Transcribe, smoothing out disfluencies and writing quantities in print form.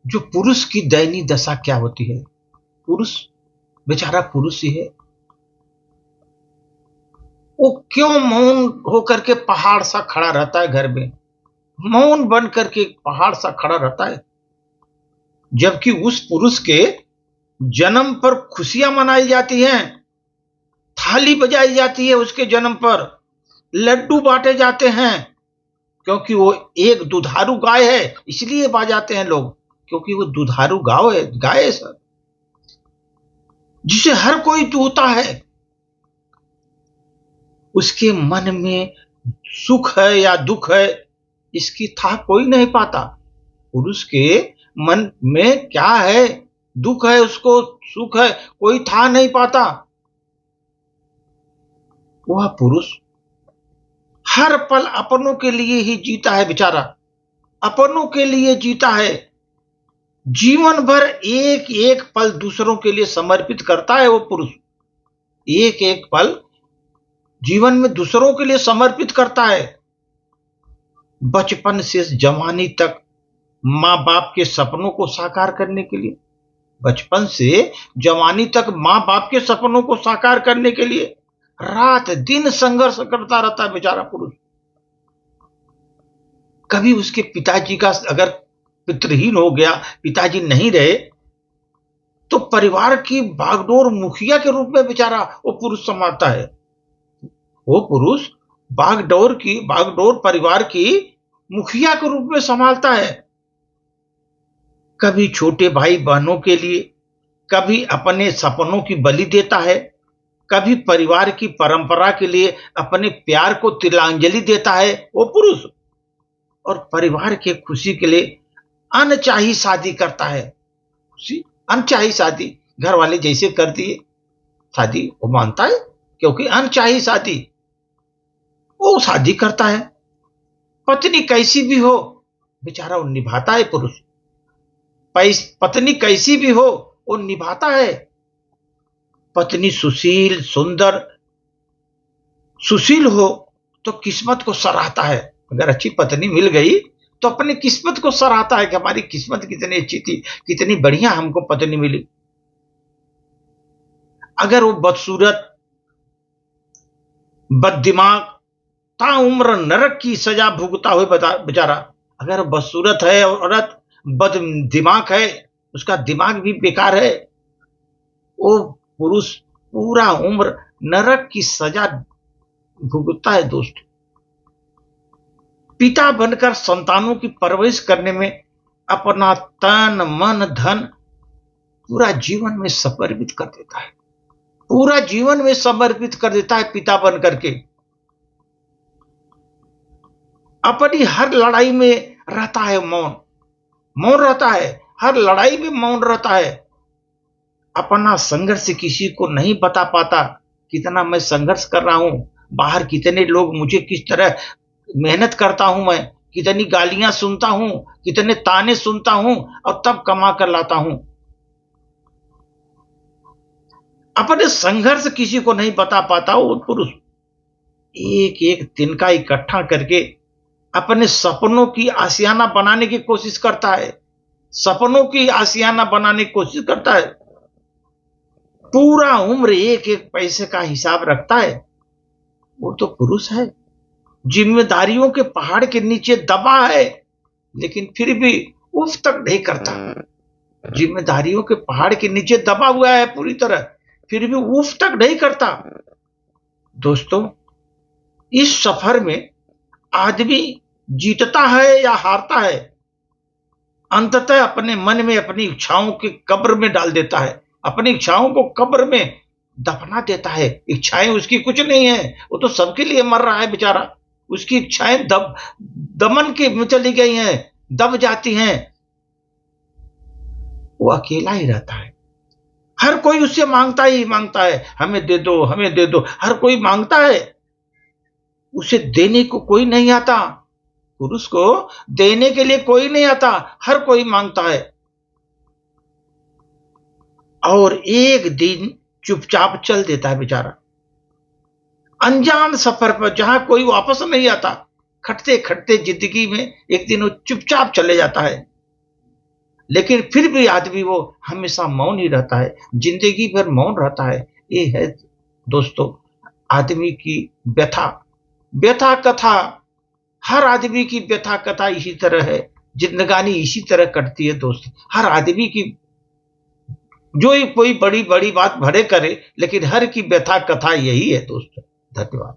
जो पुरुष की दयनीय दशा क्या होती है। पुरुष बेचारा पुरुष ही है, वो क्यों मौन होकर के पहाड़ सा खड़ा रहता है घर में, मौन बन करके पहाड़ सा खड़ा रहता है, जबकि उस पुरुष के जन्म पर खुशियां मनाई जाती हैं, थाली बजाई जाती है उसके जन्म पर, लड्डू बांटे जाते हैं, क्योंकि वो एक दुधारू गाय है, इसलिए बाजाते हैं लोग, क्योंकि वो दुधारू गाय है सर, जिसे हर कोई दूहता है। उसके मन में सुख है या दुख है, इसकी था कोई नहीं पाता। पुरुष के मन में क्या है, दुख है, उसको सुख है, कोई था नहीं पाता। वह पुरुष हर पल अपनों के लिए ही जीता है बेचारा, अपनों के लिए जीता है, जीवन भर एक एक पल दूसरों के लिए समर्पित करता है वो पुरुष, एक एक पल जीवन में दूसरों के लिए समर्पित करता है। बचपन से जवानी तक माँ बाप के सपनों को साकार करने के लिए, बचपन से जवानी तक माँ बाप के सपनों को साकार करने के लिए रात दिन संघर्ष करता रहता है बेचारा पुरुष। कभी उसके पिताजी का अगर पितृहीन हो गया, पिताजी नहीं रहे, तो परिवार की बागडोर मुखिया के रूप में बेचारा वो पुरुष संभालता है। वो पुरुष बागडोर परिवार की मुखिया के रूप में संभालता है। कभी छोटे भाई बहनों के लिए, कभी अपने सपनों की बलि देता है, कभी परिवार की परंपरा के लिए अपने प्यार को तिलांजलि देता है वो पुरुष, और परिवार के खुशी के लिए अनचाही शादी करता है। अनचाही शादी घर वाले जैसे कर दिए शादी वो मानता है, क्योंकि अनचाही शादी वो शादी करता है। पत्नी कैसी भी हो बेचारा वो निभाता है पुरुष, पत्नी कैसी भी हो वो निभाता है। पत्नी सुशील सुंदर सुशील हो तो किस्मत को सराहता है, अगर अच्छी पत्नी मिल गई तो अपनी किस्मत को सराहता है कि हमारी किस्मत कितनी अच्छी थी, कितनी बढ़िया हमको पत्नी मिली। अगर वो बदसूरत बददिमाग ताउम्र नरक की सजा भुगता हुए बेचारा, अगर बदसूरत है औरत, बद दिमाग है, उसका दिमाग भी बेकार है, वो पुरुष पूरा उम्र नरक की सजा भुगतता है दोस्त। पिता बनकर संतानों की परवरिश करने में अपना तन मन धन पूरा जीवन में समर्पित कर देता है, पूरा जीवन में समर्पित कर देता है पिता बनकर के। अपनी हर लड़ाई में रहता है मौन रहता है, हर लड़ाई में मौन रहता है। अपना संघर्ष किसी को नहीं बता पाता, कितना मैं संघर्ष कर रहा हूं, बाहर कितने लोग मुझे किस तरह मेहनत करता हूं, मैं कितनी गालियां सुनता हूं, कितने ताने सुनता हूं, और तब कमा कर लाता हूं। अपने संघर्ष किसी को नहीं बता पाता वो पुरुष एक एक तिनका इकट्ठा करके अपने सपनों की आशियाना बनाने की कोशिश करता है, सपनों की आशियाना बनाने की कोशिश करता है। पूरा उम्र एक एक पैसे का हिसाब रखता है, वो तो पुरुष है। जिम्मेदारियों के पहाड़ के नीचे दबा है, लेकिन फिर भी उफ तक नहीं करता। जिम्मेदारियों के पहाड़ के नीचे दबा हुआ है पूरी तरह, फिर भी उफ तक नहीं करता। दोस्तों, इस सफर में आदमी जीतता है या हारता है, अंततः अपने मन में अपनी इच्छाओं की कब्र में डाल देता है, अपनी इच्छाओं को कब्र में दफना देता है। इच्छाएं उसकी कुछ नहीं है, वो तो सबके लिए मर रहा है बेचारा। उसकी इच्छाएं दमन के में चली गई हैं, दब जाती हैं, वो अकेला ही रहता है। हर कोई उससे मांगता ही मांगता है, हमें दे दो, हमें दे दो, हर कोई मांगता है, उसे देने को कोई नहीं आता। पुरुष को देने के लिए कोई नहीं आता, हर कोई मांगता है। और एक दिन चुपचाप चल देता है बेचारा, अनजान सफर पर जहां कोई वापस नहीं आता। खटते खटते जिंदगी में एक दिन वो चुपचाप चले जाता है। लेकिन फिर भी आदमी वो हमेशा मौन ही रहता है, जिंदगी भर मौन रहता है। ये है दोस्तों आदमी की व्यथा। व्यथा कथा, हर आदमी की व्यथा कथा इसी तरह है, जिंदगानी इसी तरह कटती है दोस्त। हर आदमी की जो ही कोई बड़ी बड़ी बात भले करे, लेकिन हर की व्यथा कथा यही है दोस्त। धन्यवाद।